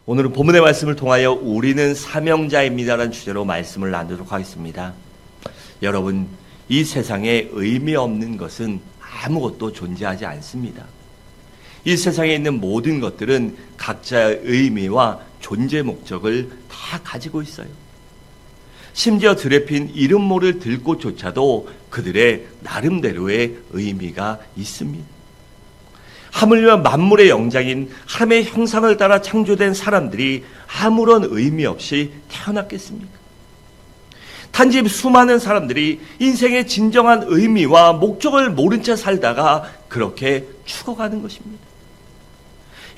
오늘은 본문의 말씀을 통하여 우리는 사명자입니다라는 주제로 말씀을 나누도록 하겠습니다. 여러분, 이 세상에 의미 없는 것은 아무것도 존재하지 않습니다. 이 세상에 있는 모든 것들은 각자의 의미와 존재 목적을 다 가지고 있어요. 심지어 들에 핀 이름 모를 들꽃조차도 그들의 나름대로의 의미가 있습니다. 하물며 만물의 영장인 하나님의 형상을 따라 창조된 사람들이 아무런 의미 없이 태어났겠습니까? 단지 수많은 사람들이 인생의 진정한 의미와 목적을 모른 채 살다가 그렇게 죽어가는 것입니다.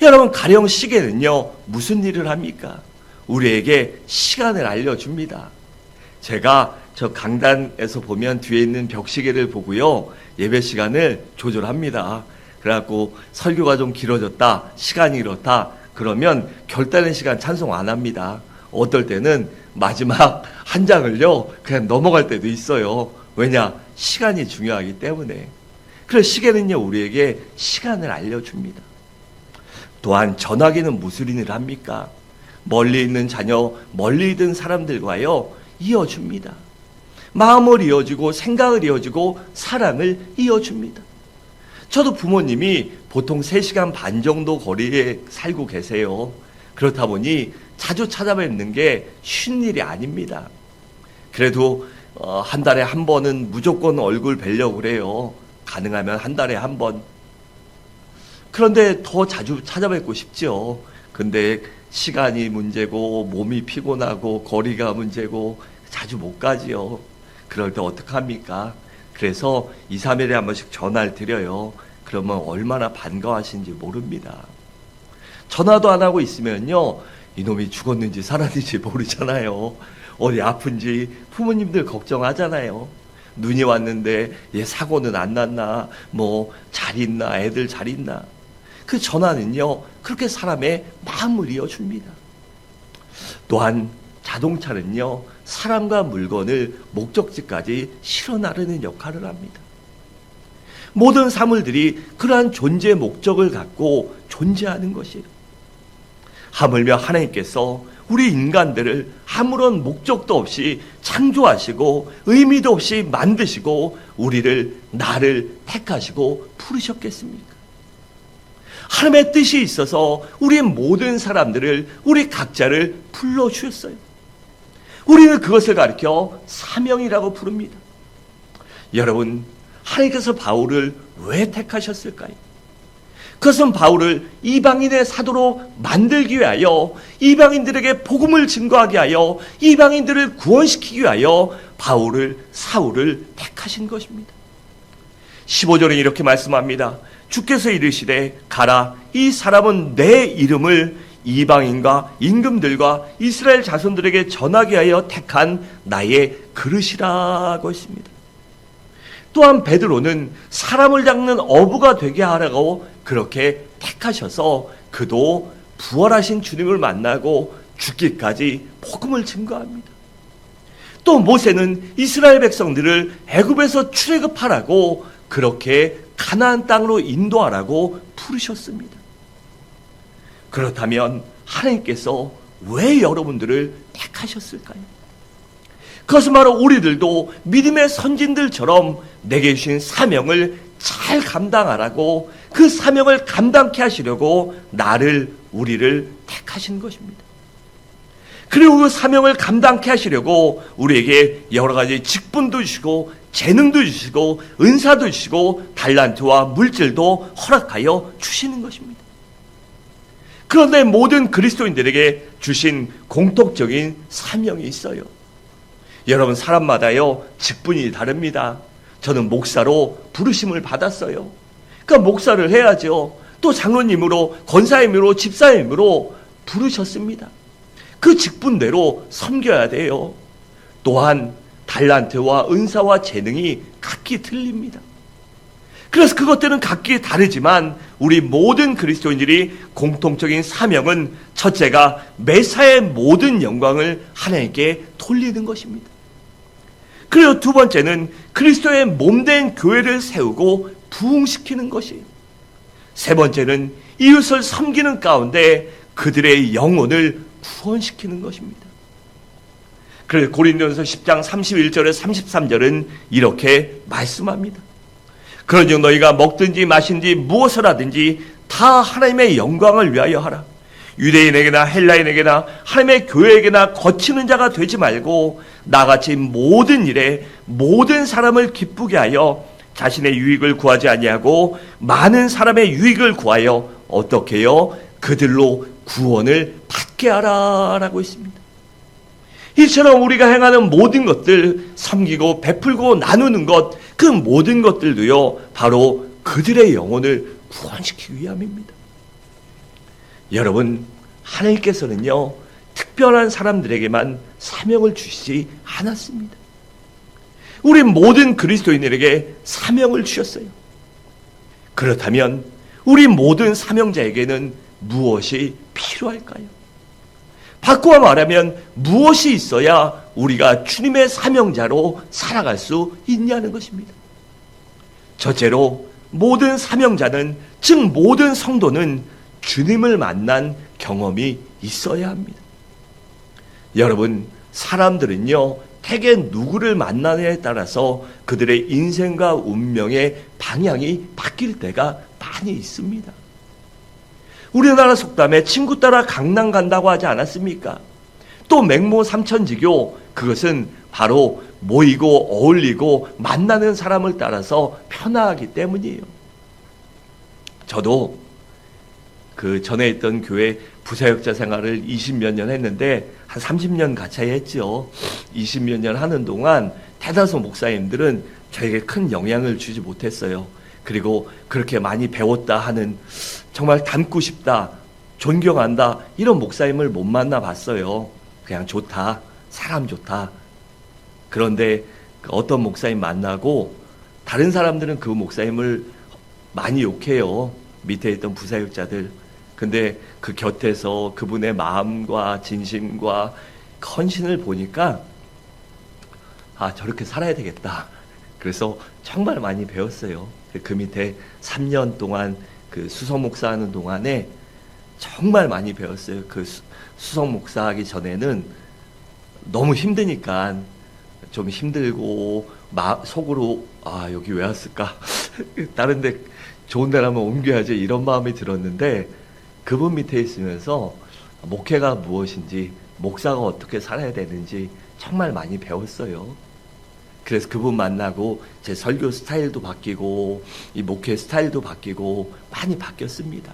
여러분, 가령 시계는요, 무슨 일을 합니까? 우리에게 시간을 알려줍니다. 제가 저 강단에서 보면 뒤에 있는 벽시계를 보고요, 예배 시간을 조절합니다. 그래갖고 설교가 좀 길어졌다, 시간이 이렇다, 그러면 결단의 시간 찬송 안 합니다. 어떨 때는 마지막 한 장을요, 그냥 넘어갈 때도 있어요. 왜냐? 시간이 중요하기 때문에. 그래서 시계는요, 우리에게 시간을 알려줍니다. 또한 전화기는 무슨 일을 합니까? 멀리 있는 자녀, 멀리 있는 사람들과요, 이어줍니다. 마음을 이어주고 생각을 이어주고 사랑을 이어줍니다. 저도 부모님이 보통 3시간 반 정도 거리에 살고 계세요. 그렇다 보니 자주 찾아뵙는 게 쉬운 일이 아닙니다. 그래도 한 달에 한 번은 무조건 얼굴 뵈려고 그래요. 가능하면 한 달에 한 번. 그런데 더 자주 찾아뵙고 싶죠. 근데 시간이 문제고 몸이 피곤하고 거리가 문제고 자주 못 가지요. 그럴 때 어떡합니까? 그래서 2, 3일에 한 번씩 전화를 드려요. 그러면 얼마나 반가워하시는지 모릅니다. 전화도 안 하고 있으면요, 이놈이 죽었는지 살았는지 모르잖아요. 어디 아픈지 부모님들 걱정하잖아요. 눈이 왔는데 얘 사고는 안 났나, 뭐 잘 있나, 애들 잘 있나. 그 전화는요, 그렇게 사람의 마음을 이어줍니다. 또한 자동차는요, 사람과 물건을 목적지까지 실어 나르는 역할을 합니다. 모든 사물들이 그러한 존재 목적을 갖고 존재하는 것이에요. 하물며 하나님께서 우리 인간들을 아무런 목적도 없이 창조하시고 의미도 없이 만드시고 나를 택하시고 부르셨겠습니까? 하나님의 뜻이 있어서 우리 모든 사람들을, 우리 각자를 불러주셨어요. 우리는 그것을 가리켜 사명이라고 부릅니다. 여러분, 하나님께서 바울을 왜 택하셨을까요? 그것은 바울을 이방인의 사도로 만들기 위하여, 이방인들에게 복음을 증거하게 하여, 이방인들을 구원시키기 위하여 사울을 택하신 것입니다. 15절에 이렇게 말씀합니다. 주께서 이르시되 가라, 이 사람은 내 이름을 이방인과 임금들과 이스라엘 자손들에게 전하게 하여 택한 나의 그릇이라고 했습니다. 또한 베드로는 사람을 닦는 어부가 되게 하라고 그렇게 택하셔서 그도 부활하신 주님을 만나고 죽기까지 복음을 증거합니다. 또 모세는 이스라엘 백성들을 애굽에서 출애굽하라고 그렇게 가나안 땅으로 인도하라고 부르셨습니다. 그렇다면 하나님께서 왜 여러분들을 택하셨을까요? 그것은 바로 우리들도 믿음의 선진들처럼 내게 주신 사명을 잘 감당하라고, 그 사명을 감당케 하시려고 우리를 택하신 것입니다. 그리고 그 사명을 감당케 하시려고 우리에게 여러 가지 직분도 주시고 재능도 주시고 은사도 주시고 달란트와 물질도 허락하여 주시는 것입니다. 그런데 모든 그리스도인들에게 주신 공통적인 사명이 있어요. 여러분, 사람마다요 직분이 다릅니다. 저는 목사로 부르심을 받았어요. 그러니까 목사를 해야죠. 또 장로님으로, 권사님으로, 집사님으로 부르셨습니다. 그 직분대로 섬겨야 돼요. 또한 달란트와 은사와 재능이 각기 틀립니다. 그래서 그것들은 각기 다르지만 우리 모든 그리스도인들이 공통적인 사명은 첫째가 메사의 모든 영광을 하나님께 돌리는 것입니다. 그리고 두 번째는 그리스도의 몸된 교회를 세우고 부흥시키는 것이에요. 세 번째는 이웃을 섬기는 가운데 그들의 영혼을 구원시키는 것입니다. 그래서 고린도전서 10장 31절에 33절은 이렇게 말씀합니다. 그런즉 너희가 먹든지 마신지 무엇을 하든지 다 하나님의 영광을 위하여 하라. 유대인에게나 헬라인에게나 하나님의 교회에게나 거치는 자가 되지 말고 나같이 모든 일에 모든 사람을 기쁘게 하여 자신의 유익을 구하지 아니하고 많은 사람의 유익을 구하여 어떻게 해요? 그들로 구원을 받게 하라라고 했습니다. 이처럼 우리가 행하는 모든 것들, 섬기고 베풀고 나누는 것, 그 모든 것들도요 바로 그들의 영혼을 구원시키기 위함입니다. 여러분, 하나님께서는요 특별한 사람들에게만 사명을 주시지 않았습니다. 우리 모든 그리스도인들에게 사명을 주셨어요. 그렇다면 우리 모든 사명자에게는 무엇이 필요할까요? 바꾸어 말하면 무엇이 있어야 우리가 주님의 사명자로 살아갈 수 있냐는 것입니다. 첫째로 모든 사명자는, 즉 모든 성도는 주님을 만난 경험이 있어야 합니다. 여러분, 사람들은요 대개 누구를 만나느냐에 따라서 그들의 인생과 운명의 방향이 바뀔 때가 많이 있습니다. 우리나라 속담에 친구 따라 강남 간다고 하지 않았습니까? 또 맹모 삼천지교, 그것은 바로 모이고 어울리고 만나는 사람을 따라서 편하기 때문이에요. 저도 그 전에 있던 교회 부사역자 생활을 20몇 년 했는데 한 30년 가까이 했죠. 20몇 년 하는 동안 대다수 목사님들은 저에게 큰 영향을 주지 못했어요. 그리고 그렇게 많이 배웠다 하는, 정말 닮고 싶다, 존경한다 이런 목사님을 못 만나봤어요. 그냥 좋다, 사람 좋다. 그런데 어떤 목사님 만나고 다른 사람들은 그 목사님을 많이 욕해요. 밑에 있던 부사역자들. 근데 그 곁에서 그분의 마음과 진심과 헌신을 보니까 아, 저렇게 살아야 되겠다. 그래서 정말 많이 배웠어요. 그 밑에 3년 동안 그 수석 목사 하는 동안에 정말 많이 배웠어요. 그 수석 목사 하기 전에는 너무 힘드니까 좀 힘들고 속으로 아, 여기 왜 왔을까? 다른 데 좋은 데라면 옮겨야지 이런 마음이 들었는데 그분 밑에 있으면서 목회가 무엇인지, 목사가 어떻게 살아야 되는지 정말 많이 배웠어요. 그래서 그분 만나고 제 설교 스타일도 바뀌고 이 목회 스타일도 바뀌고 많이 바뀌었습니다.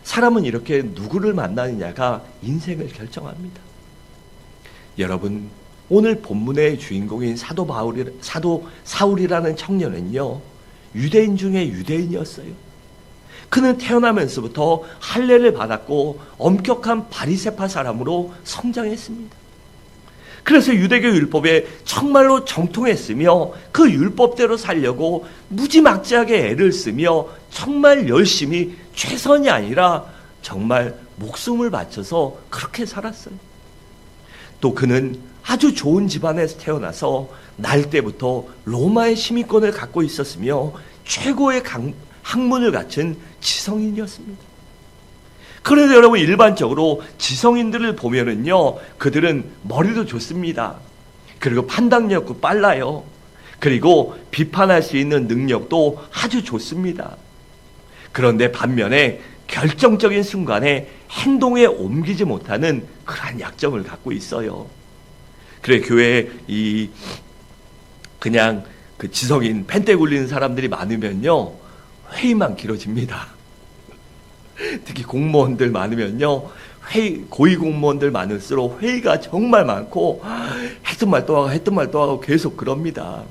사람은 이렇게 누구를 만나느냐가 인생을 결정합니다. 여러분, 오늘 본문의 주인공인 사도 사울이라는 청년은요 유대인 중에 유대인이었어요. 그는 태어나면서부터 할례를 받았고 엄격한 바리새파 사람으로 성장했습니다. 그래서 유대교 율법에 정말로 정통했으며 그 율법대로 살려고 무지막지하게 애를 쓰며 정말 열심히 최선이 아니라 정말 목숨을 바쳐서 그렇게 살았어요. 또 그는 아주 좋은 집안에서 태어나서 날 때부터 로마의 시민권을 갖고 있었으며 최고의 학문을 갖춘 지성인이었습니다. 그런데 여러분, 일반적으로 지성인들을 보면은요 그들은 머리도 좋습니다. 그리고 판단력도 빨라요. 그리고 비판할 수 있는 능력도 아주 좋습니다. 그런데 반면에 결정적인 순간에 행동에 옮기지 못하는 그러한 약점을 갖고 있어요. 그래, 교회에 그냥 그 지성인 펜대 굴리는 사람들이 많으면요 회의만 길어집니다. 특히 공무원들 많으면요 고위 공무원들 많을수록 회의가 정말 많고 했던 말 또 하고 했던 말 또 하고 계속 그럽니다.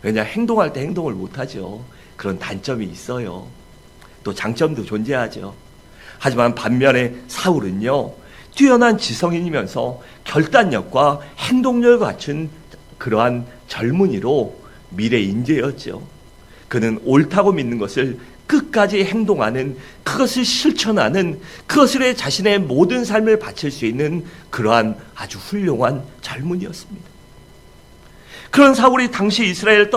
왜냐, 행동할 때 행동을 못하죠. 그런 단점이 있어요. 또 장점도 존재하죠. 하지만 반면에 사울은요 뛰어난 지성인이면서 결단력과 행동력을 갖춘 그러한 젊은이로 미래 인재였죠. 그는 옳다고 믿는 것을 끝까지 행동하는, 그것을 실천하는, 그것을 자신의 모든 삶을 바칠 수 있는 그러한 아주 훌륭한 젊은이였습니다. 그런 사울이 당시 이스라엘을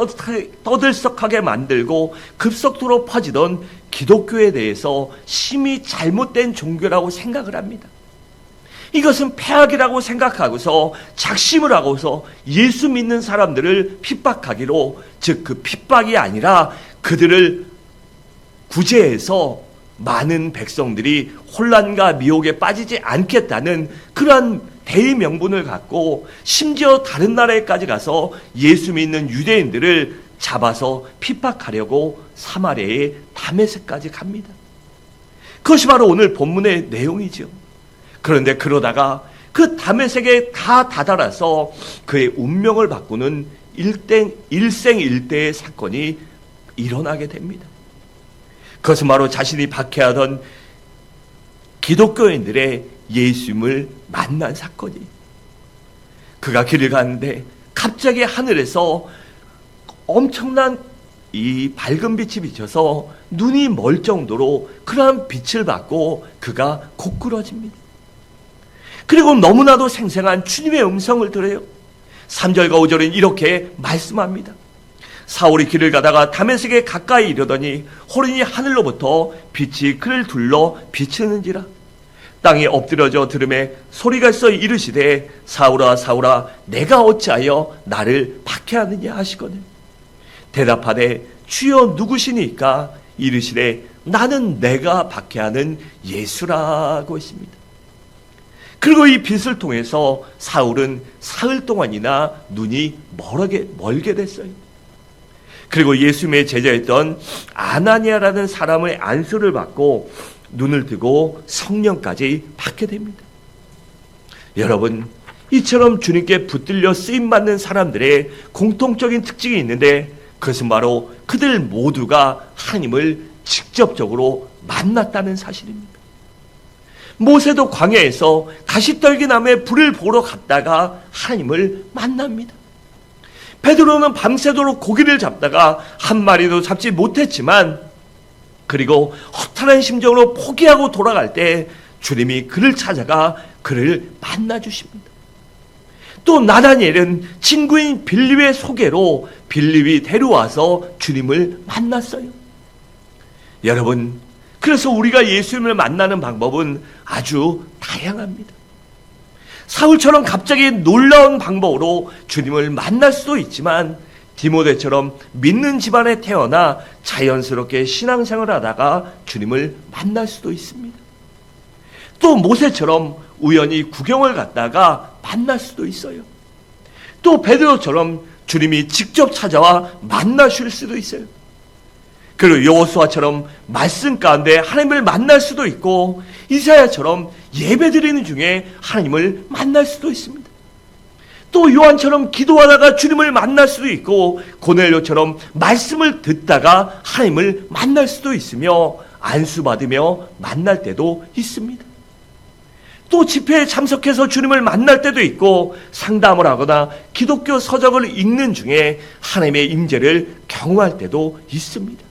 떠들썩하게 만들고 급속도로 퍼지던 기독교에 대해서 심히 잘못된 종교라고 생각을 합니다. 이것은 폐악이라고 생각하고서 작심을 하고서 예수 믿는 사람들을 핍박하기로, 즉 그 핍박이 아니라 그들을 구제해서 많은 백성들이 혼란과 미혹에 빠지지 않겠다는 그러한 대의 명분을 갖고 심지어 다른 나라에까지 가서 예수 믿는 유대인들을 잡아서 핍박하려고 사마리아의 다메섹까지 갑니다. 그것이 바로 오늘 본문의 내용이죠. 그런데 그러다가 그 다메섹에 다 다다라서 그의 운명을 바꾸는 일생일대의 사건이 일어나게 됩니다. 그것은 바로 자신이 박해하던 기독교인들의 예수님을 만난 사건이에요. 그가 길을 가는데 갑자기 하늘에서 엄청난 이 밝은 빛이 비쳐서 눈이 멀 정도로 그러한 빛을 받고 그가 고꾸라집니다. 그리고 너무나도 생생한 주님의 음성을 들어요. 3절과 5절은 이렇게 말씀합니다. 사울이 길을 가다가 다메섹에 가까이 이르더니 호련히 하늘로부터 빛이 그를 둘러 비치는지라. 땅에 엎드려져 들음에 소리가 있어 이르시되 사울아 사울아 내가 어찌하여 나를 박해하느냐 하시거늘. 대답하되 주여 누구시니까? 이르시되 나는 내가 박해하는 예수라고 했습니다. 그리고 이 빛을 통해서 사울은 사흘 동안이나 눈이 멀게 됐어요. 그리고 예수님의 제자였던 아나니아라는 사람의 안수를 받고 눈을 뜨고 성령까지 받게 됩니다. 여러분, 이처럼 주님께 붙들려 쓰임받는 사람들의 공통적인 특징이 있는데 그것은 바로 그들 모두가 하나님을 직접적으로 만났다는 사실입니다. 모세도 광야에서 가시떨기나무에 불을 보러 갔다가 하나님을 만납니다. 베드로는 밤새도록 고기를 잡다가 한 마리도 잡지 못했지만 그리고 허탈한 심정으로 포기하고 돌아갈 때 주님이 그를 찾아가 그를 만나주십니다. 또 나다니엘은 친구인 빌립의 소개로 빌립이 데려와서 주님을 만났어요. 여러분, 그래서 우리가 예수님을 만나는 방법은 아주 다양합니다. 사울처럼 갑자기 놀라운 방법으로 주님을 만날 수도 있지만 디모데처럼 믿는 집안에 태어나 자연스럽게 신앙생활을 하다가 주님을 만날 수도 있습니다. 또 모세처럼 우연히 구경을 갔다가 만날 수도 있어요. 또 베드로처럼 주님이 직접 찾아와 만나실 수도 있어요. 그리고 여호수아처럼 말씀 가운데 하나님을 만날 수도 있고 이사야처럼 예배드리는 중에 하나님을 만날 수도 있습니다. 또 요한처럼 기도하다가 주님을 만날 수도 있고 고넬료처럼 말씀을 듣다가 하나님을 만날 수도 있으며 안수받으며 만날 때도 있습니다. 또 집회에 참석해서 주님을 만날 때도 있고 상담을 하거나 기독교 서적을 읽는 중에 하나님의 임재를 경험할 때도 있습니다.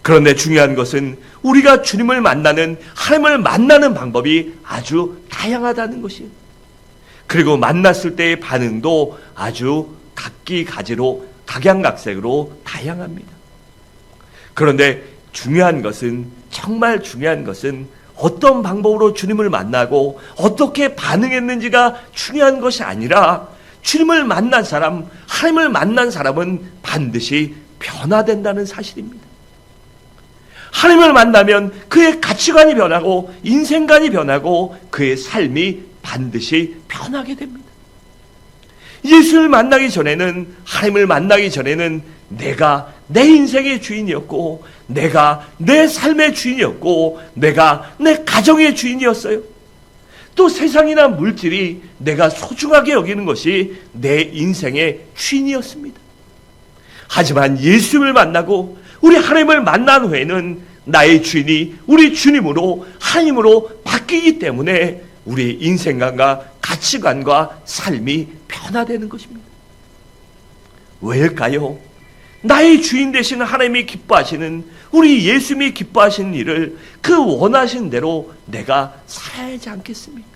그런데 중요한 것은 우리가 주님을 만나는, 하나님을 만나는 방법이 아주 다양하다는 것이에요. 그리고 만났을 때의 반응도 아주 각기가지로 각양각색으로 다양합니다. 그런데 중요한 것은, 정말 중요한 것은 어떤 방법으로 주님을 만나고 어떻게 반응했는지가 중요한 것이 아니라 주님을 만난 사람, 하나님을 만난 사람은 반드시 변화된다는 사실입니다. 하나님을 만나면 그의 가치관이 변하고 인생관이 변하고 그의 삶이 반드시 변하게 됩니다. 예수를 만나기 전에는, 하나님을 만나기 전에는 내가 내 인생의 주인이었고 내가 내 삶의 주인이었고 내가 내 가정의 주인이었어요. 또 세상이나 물질이 내가 소중하게 여기는 것이 내 인생의 주인이었습니다. 하지만 예수를 만나고 우리 하나님을 만난 후에는 나의 주인이 우리 주님으로, 하나님으로 바뀌기 때문에 우리의 인생관과 가치관과 삶이 변화되는 것입니다. 왜일까요? 나의 주인 되시는 하나님이 기뻐하시는, 우리 예수님이 기뻐하시는 일을 그 원하시는 대로 내가 살아야지 않겠습니까?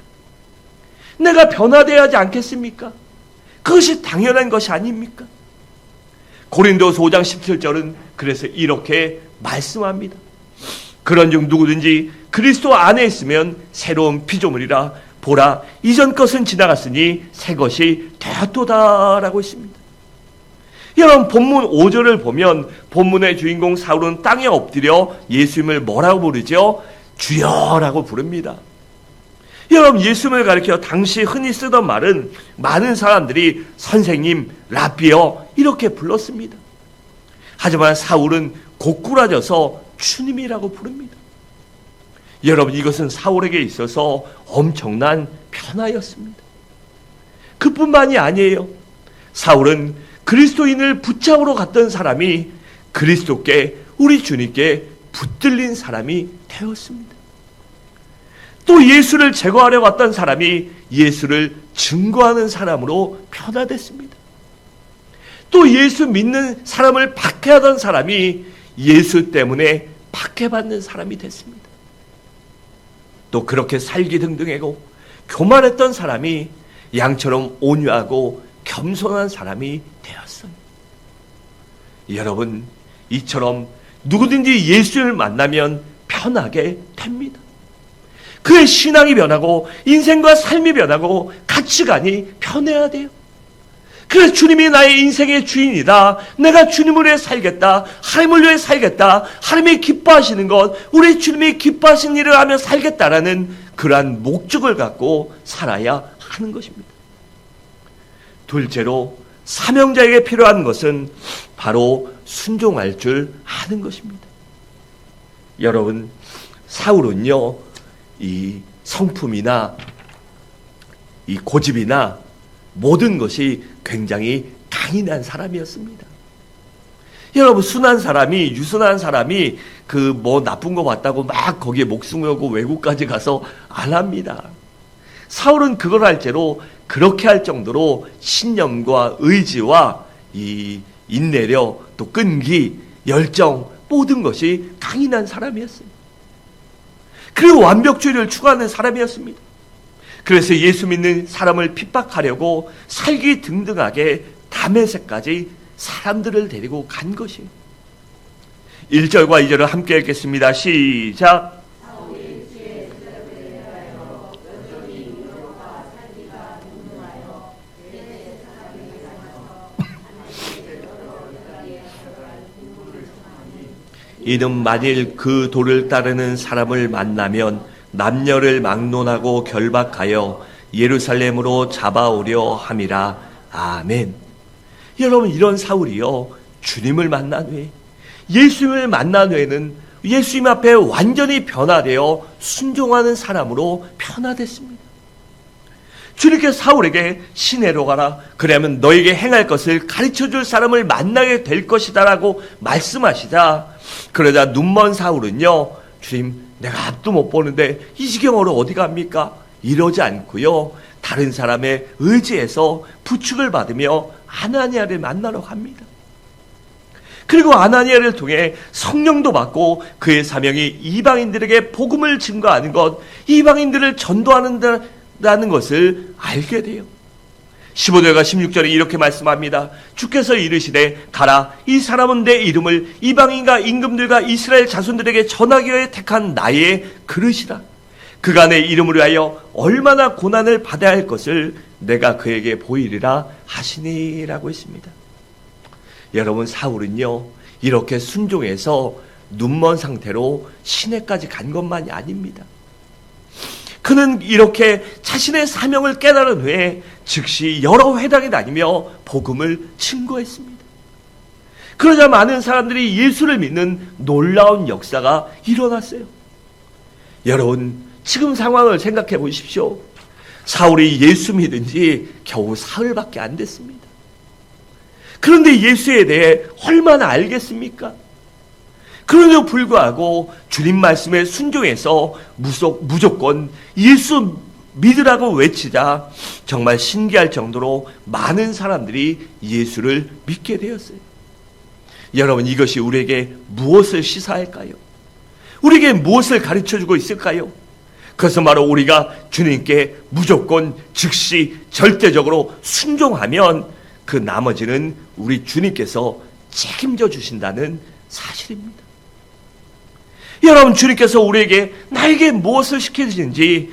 내가 변화되어야 하지 않겠습니까? 그것이 당연한 것이 아닙니까? 고린도서 5장 17절은 그래서 이렇게 말씀합니다. 그런즉 누구든지 그리스도 안에 있으면 새로운 피조물이라. 보라, 이전 것은 지나갔으니 새 것이 되었도다라고 했습니다. 여러분, 본문 5절을 보면 본문의 주인공 사울은 땅에 엎드려 예수님을 뭐라고 부르죠? 주여라고 부릅니다. 여러분, 예수님을 가리켜 당시 흔히 쓰던 말은 많은 사람들이 선생님, 라비여 이렇게 불렀습니다. 하지만 사울은 고꾸라져서 주님이라고 부릅니다. 여러분, 이것은 사울에게 있어서 엄청난 변화였습니다. 그뿐만이 아니에요. 사울은 그리스도인을 붙잡으러 갔던 사람이 그리스도께, 우리 주님께 붙들린 사람이 되었습니다. 또 예수를 제거하려 왔던 사람이 예수를 증거하는 사람으로 변화됐습니다. 또 예수 믿는 사람을 박해하던 사람이 예수 때문에 박해받는 사람이 됐습니다. 또 그렇게 살기 등등하고 교만했던 사람이 양처럼 온유하고 겸손한 사람이 되었어요. 여러분, 이처럼 누구든지 예수를 만나면 편하게 됩니다. 그의 신앙이 변하고 인생과 삶이 변하고 가치관이 변해야 돼요. 그래서 주님이 나의 인생의 주인이다. 내가 주님을 위해 살겠다. 하나님을 위해 살겠다. 하나님이 기뻐하시는 것, 우리 주님이 기뻐하시는 일을 하며 살겠다라는 그러한 목적을 갖고 살아야 하는 것입니다. 둘째로 사명자에게 필요한 것은 바로 순종할 줄 아는 것입니다. 여러분, 사울은요, 이 성품이나 이 고집이나 모든 것이 굉장히 강인한 사람이었습니다. 여러분, 순한 사람이, 유순한 사람이 그 뭐 나쁜 거 봤다고 막 거기에 목숨 걸고 외국까지 가서 안 합니다. 사울은 그걸 할죄로 그렇게 할 정도로 신념과 의지와 이 인내력, 또 끈기, 열정, 모든 것이 강인한 사람이었어요. 그리고 완벽주의를 추구하는 사람이었습니다. 그래서 예수 믿는 사람을 핍박하려고 살기 등등하게 다메섹까지 사람들을 데리고 간 것이에요. 1절과 2절을 함께 읽겠습니다. 시작. 이는 만일 그 도를 따르는 사람을 만나면 남녀를 막론하고 결박하여 예루살렘으로 잡아오려 함이라. 아멘. 여러분, 이런 사울이요, 주님을 만난 후에, 예수님을 만난 후에는 예수님 앞에 완전히 변화되어 순종하는 사람으로 변화됐습니다. 주님께서 사울에게 시내로 가라. 그러면 너에게 행할 것을 가르쳐줄 사람을 만나게 될 것이다 라고 말씀하시자, 그러자 눈먼 사울은요, 주님, 내가 앞도 못 보는데 이 지경으로 어디 갑니까? 이러지 않고요, 다른 사람의 의지에서 부축을 받으며 아나니아를 만나러 갑니다. 그리고 아나니아를 통해 성령도 받고 그의 사명이 이방인들에게 복음을 증거하는 것, 이방인들을 전도하는다는 것을 알게 돼요. 15절과 16절에 이렇게 말씀합니다. 주께서 이르시되 가라, 이 사람은 내 이름을 이방인과 임금들과 이스라엘 자손들에게 전하기 위해 택한 나의 그릇이라. 그가 내 이름을 위하여 얼마나 고난을 받아야 할 것을 내가 그에게 보이리라 하시니라고 했습니다. 여러분, 사울은요, 이렇게 순종해서 눈먼 상태로 시내까지 간 것만이 아닙니다. 그는 이렇게 자신의 사명을 깨달은 후에 즉시 여러 회당에 다니며 복음을 증거했습니다. 그러자 많은 사람들이 예수를 믿는 놀라운 역사가 일어났어요. 여러분, 지금 상황을 생각해 보십시오. 사울이 예수 믿은 지 겨우 사흘밖에 안 됐습니다. 그런데 예수에 대해 얼마나 알겠습니까? 그런데도 불구하고 주님 말씀에 순종해서 무조건 예수 믿으라고 외치자 정말 신기할 정도로 많은 사람들이 예수를 믿게 되었어요. 여러분, 이것이 우리에게 무엇을 시사할까요? 우리에게 무엇을 가르쳐주고 있을까요? 그것은 바로 우리가 주님께 무조건 즉시 절대적으로 순종하면 그 나머지는 우리 주님께서 책임져 주신다는 사실입니다. 여러분, 주님께서 우리에게 나에게 무엇을 시키시는지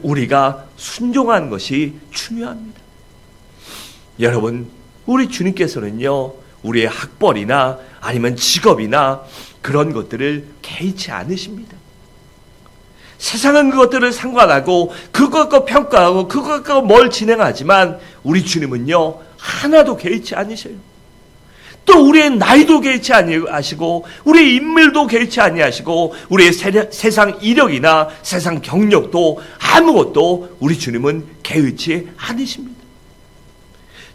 우리가 순종하는 것이 중요합니다. 여러분, 우리 주님께서는요, 우리의 학벌이나 아니면 직업이나 그런 것들을 개의치 않으십니다. 세상은 그것들을 상관하고 그것과 평가하고 그것과 뭘 진행하지만 우리 주님은요, 하나도 개의치 않으셔요. 또 우리의 나이도 개의치 아니하시고 우리의 인물도 개의치 아니하시고 우리의 세상 이력이나 세상 경력도 아무것도 우리 주님은 개의치 않으십니다.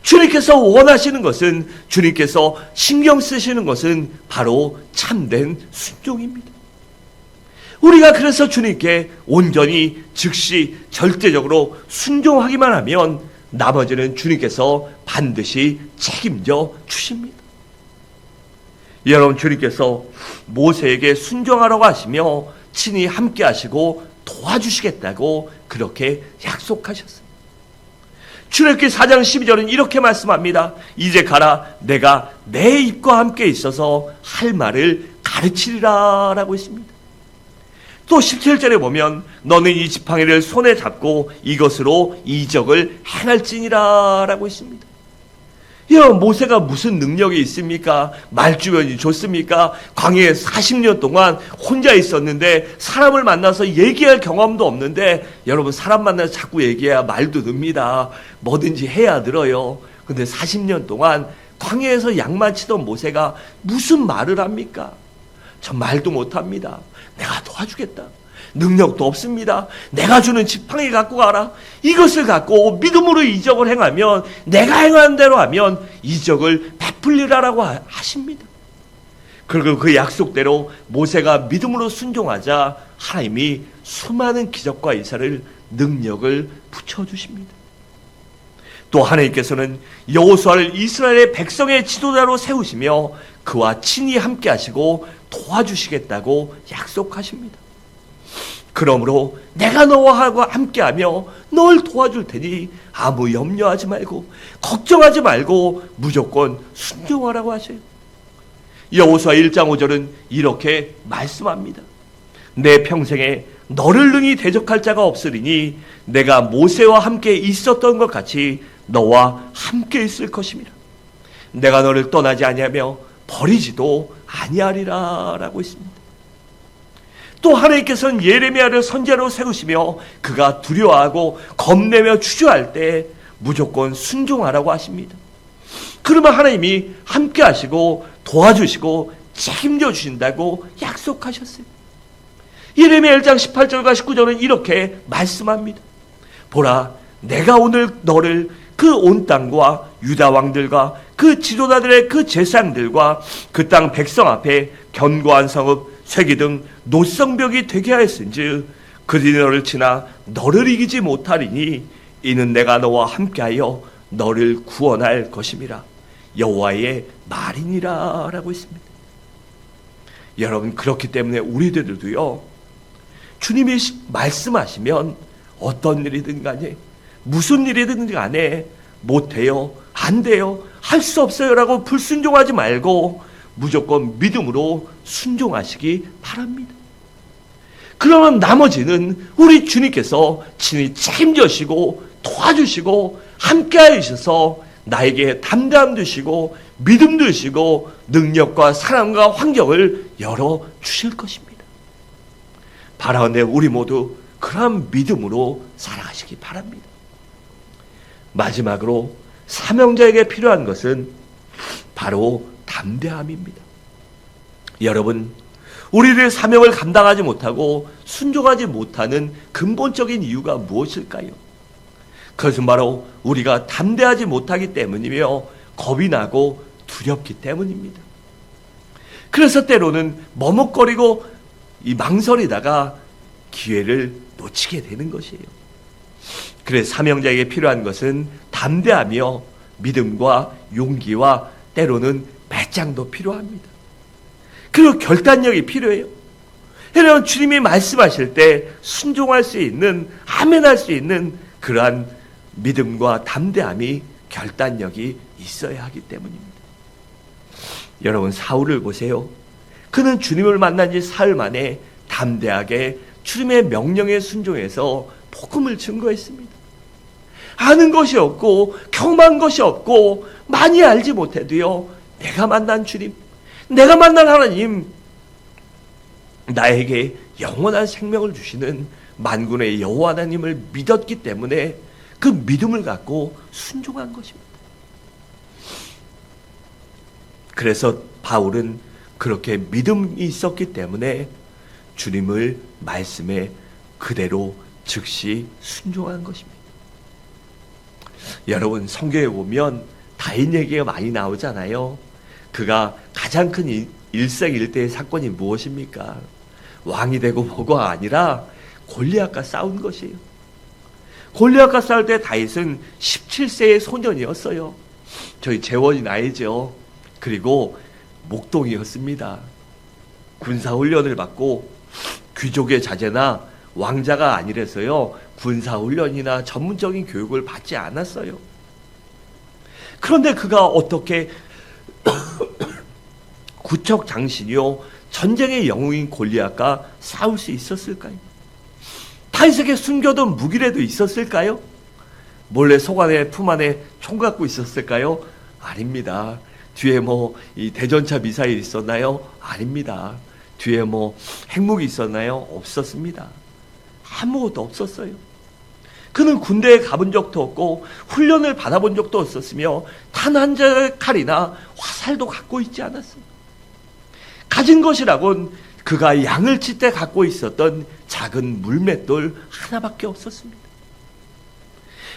주님께서 원하시는 것은, 주님께서 신경 쓰시는 것은 바로 참된 순종입니다. 우리가 그래서 주님께 온전히 즉시 절대적으로 순종하기만 하면 나머지는 주님께서 반드시 책임져 주십니다. 여러분, 주님께서 모세에게 순종하라고 하시며 친히 함께 하시고 도와주시겠다고 그렇게 약속하셨어요. 출애굽기 4장 12절은 이렇게 말씀합니다. 이제 가라, 내가 내 입과 함께 있어서 할 말을 가르치리라 라고 했습니다. 또 17절에 보면 너는 이 지팡이를 손에 잡고 이것으로 이적을 행할지니라 라고 했습니다. 모세가 무슨 능력이 있습니까? 말주변이 좋습니까? 광야에 40년 동안 혼자 있었는데 사람을 만나서 얘기할 경험도 없는데, 여러분, 사람 만나서 자꾸 얘기해야 말도 듭니다. 뭐든지 해야 들어요. 근데 40년 동안 광야에서 양만 치던 모세가 무슨 말을 합니까? 전 말도 못합니다. 내가 도와주겠다. 능력도 없습니다. 내가 주는 지팡이 갖고 가라. 이것을 갖고 믿음으로 이적을 행하면, 내가 행하는 대로 하면 이적을 베풀리라라고 하십니다. 그리고 그 약속대로 모세가 믿음으로 순종하자 하나님이 수많은 기적과 이사를, 능력을 붙여주십니다. 또 하나님께서는 여호수아를 이스라엘의 백성의 지도자로 세우시며 그와 친히 함께 하시고 도와주시겠다고 약속하십니다. 그러므로 내가 너와 함께하며 널 도와줄 테니 아무 염려하지 말고 걱정하지 말고 무조건 순종하라고 하셔요. 여호수아 1장 5절은 이렇게 말씀합니다. 내 평생에 너를 능히 대적할 자가 없으리니 내가 모세와 함께 있었던 것 같이 너와 함께 있을 것임이라. 내가 너를 떠나지 아니하며 버리지도 아니하리라 라고 했습니다. 또 하나님께서는 예레미야를 선지자로 세우시며 그가 두려워하고 겁내며 주저할 때 무조건 순종하라고 하십니다. 그러면 하나님이 함께 하시고 도와주시고 책임져 주신다고 약속하셨어요. 예레미야 1장 18절과 19절은 이렇게 말씀합니다. 보라, 내가 오늘 너를 그 온 땅과 유다 왕들과 그 지도자들의 그 제사장들과 그 땅 백성 앞에 견고한 성읍 쇠기 등 노성벽이 되게 하였은즉 그들이 너를 치나 너를 이기지 못하리니 이는 내가 너와 함께하여 너를 구원할 것임이라. 여호와의 말이니라 라고 했습니다. 여러분, 그렇기 때문에 우리들도요, 주님이 말씀하시면 어떤 일이든 간에 무슨 일이든 간에 못해요, 안 돼요, 할 수 없어요 라고 불순종하지 말고 무조건 믿음으로 순종하시기 바랍니다. 그러면 나머지는 우리 주님께서 친히 책임져주시고 도와주시고 함께하여 주셔서 나에게 담대함 주시고 믿음 주시고 능력과 사랑과 환경을 열어주실 것입니다. 바라오네 우리 모두 그러한 믿음으로 살아가시기 바랍니다. 마지막으로 사명자에게 필요한 것은 바로 담대함입니다. 여러분, 우리를 사명을 감당하지 못하고 순종하지 못하는 근본적인 이유가 무엇일까요? 그것은 바로 우리가 담대하지 못하기 때문이며 겁이 나고 두렵기 때문입니다. 그래서 때로는 머뭇거리고 망설이다가 기회를 놓치게 되는 것이에요. 그래서 사명자에게 필요한 것은 담대하며 믿음과 용기와 때로는 배짱도 필요합니다. 그리고 결단력이 필요해요. 여러분, 주님이 말씀하실 때 순종할 수 있는, 아멘할 수 있는 그러한 믿음과 담대함이, 결단력이 있어야 하기 때문입니다. 여러분, 사울을 보세요. 그는 주님을 만난 지 사흘 만에 담대하게 주님의 명령에 순종해서 복음을 증거했습니다. 아는 것이 없고 경험한 것이 없고 많이 알지 못해도요, 내가 만난 주님, 내가 만난 하나님, 나에게 영원한 생명을 주시는 만군의 여호와 하나님을 믿었기 때문에 그 믿음을 갖고 순종한 것입니다. 그래서 바울은 그렇게 믿음이 있었기 때문에 주님을 말씀에 그대로 즉시 순종한 것입니다. 여러분, 성경에 보면 다윗 얘기가 많이 나오잖아요. 그가 가장 큰 일생일대의 사건이 무엇입니까? 왕이 되고 뭐가 아니라 골리앗과 싸운 것이에요. 골리앗과 싸울 때 다윗은 17세의 소년이었어요. 저희 재원이 나이죠. 그리고 목동이었습니다. 군사훈련을 받고 귀족의 자제나 왕자가 아니라서요, 군사훈련이나 전문적인 교육을 받지 않았어요. 그런데 그가 어떻게 구척장신이요, 전쟁의 영웅인 골리앗과 싸울 수 있었을까요? 다윗에게 숨겨둔 무기라도 있었을까요? 몰래 속 안에 품 안에 총 갖고 있었을까요? 아닙니다. 뒤에 이 대전차 미사일 있었나요? 아닙니다. 뒤에 핵무기 있었나요? 없었습니다. 아무것도 없었어요. 그는 군대에 가본 적도 없고 훈련을 받아본 적도 없었으며 단 한 자의 칼이나 화살도 갖고 있지 않았습니다. 가진 것이라곤 그가 양을 칠 때 갖고 있었던 작은 물맷돌 하나밖에 없었습니다.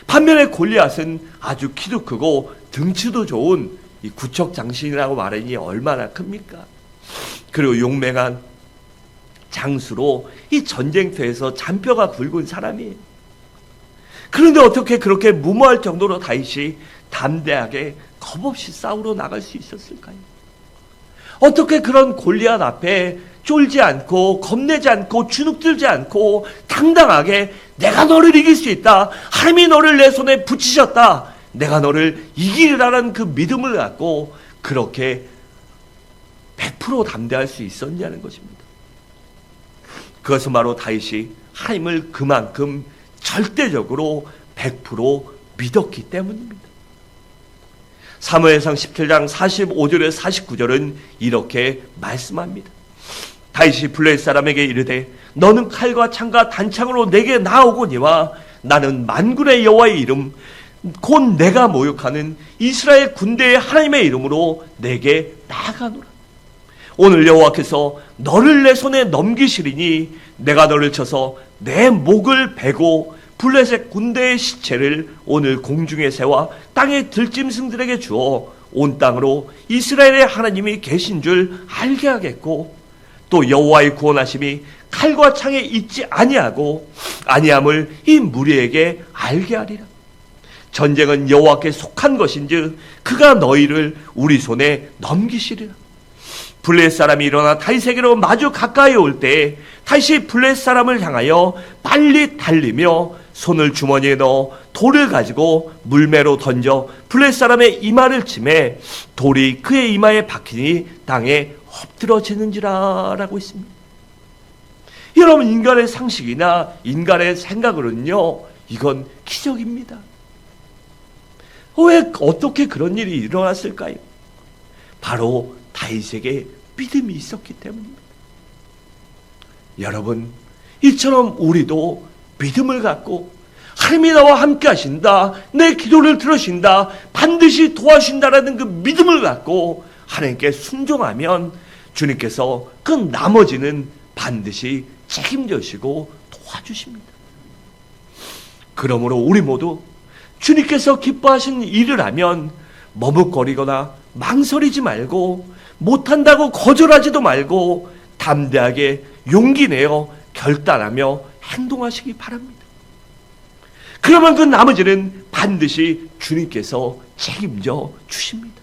반면에 골리앗은 아주 키도 크고 등치도 좋은 이 구척장신이라고 말하니 얼마나 큽니까? 그리고 용맹한 장수로 이 전쟁터에서 잔뼈가 굵은 사람이에요. 그런데 어떻게 그렇게 무모할 정도로 다윗이 담대하게 겁없이 싸우러 나갈 수 있었을까요? 어떻게 그런 골리앗 앞에 쫄지 않고 겁내지 않고 주눅들지 않고 당당하게 내가 너를 이길 수 있다, 하나님이 너를 내 손에 붙이셨다, 내가 너를 이기리라는 그 믿음을 갖고 그렇게 100% 담대할 수 있었냐는 것입니다. 그것은 바로 다윗이 하나님을 그만큼 절대적으로 100% 믿었기 때문입니다. 사무엘상 17장 45절에 49절은 이렇게 말씀합니다. 다윗이 블레셋 사람에게 이르되 너는 칼과 창과 단창으로 내게 나오거니와 나는 만군의 여호와의 이름 곧 내가 모욕하는 이스라엘 군대의 하나님의 이름으로 내게 나아가노라. 오늘 여호와께서 너를 내 손에 넘기시리니 내가 너를 쳐서 내 목을 베고 블레셋 군대의 시체를 오늘 공중에 세워 땅의 들짐승들에게 주어 온 땅으로 이스라엘의 하나님이 계신 줄 알게 하겠고 또 여호와의 구원하심이 칼과 창에 있지 아니함을 이 무리에게 알게 하리라. 전쟁은 여호와께 속한 것인즉 그가 너희를 우리 손에 넘기시리라. 블레셋 사람이 일어나 다윗에게로 마주 가까이 올 때 다윗이 블레셋 사람을 향하여 빨리 달리며 손을 주머니에 넣어 돌을 가지고 물매로 던져 블레셋 사람의 이마를 치매 돌이 그의 이마에 박히니 땅에 엎드러지는지라 라고 있습니다. 여러분, 인간의 상식이나 인간의 생각으로는요, 이건 기적입니다. 왜 어떻게 그런 일이 일어났을까요? 바로 다윗에게 믿음이 있었기 때문입니다. 여러분, 이처럼 우리도 믿음을 갖고 하나님이 나와 함께 하신다, 내 기도를 들으신다, 반드시 도와주신다라는 그 믿음을 갖고 하나님께 순종하면 주님께서 그 나머지는 반드시 책임져주시고 도와주십니다. 그러므로 우리 모두 주님께서 기뻐하신 일을 하면 머뭇거리거나 망설이지 말고 못한다고 거절하지도 말고 담대하게 용기 내어 결단하며 행동하시기 바랍니다. 그러면 그 나머지는 반드시 주님께서 책임져 주십니다.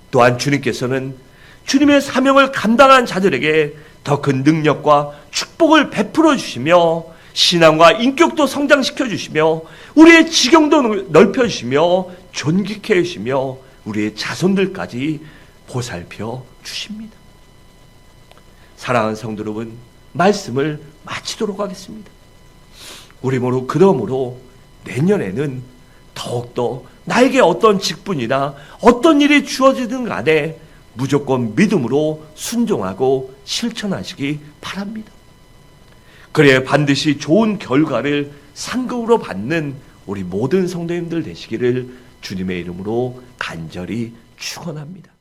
또한 주님께서는 주님의 사명을 감당한 자들에게 더 큰 능력과 축복을 베풀어 주시며 신앙과 인격도 성장시켜 주시며 우리의 지경도 넓혀 주시며 존귀케 해주시며 우리의 자손들까지 보살펴 주십니다. 사랑하는 성도 여러분, 말씀을 마치도록 하겠습니다. 우리 모두 그러므로 내년에는 더욱더 나에게 어떤 직분이나 어떤 일이 주어지든 간에 무조건 믿음으로 순종하고 실천하시기 바랍니다. 그래야 반드시 좋은 결과를 상급으로 받는 우리 모든 성도님들 되시기를 주님의 이름으로 간절히 축원합니다.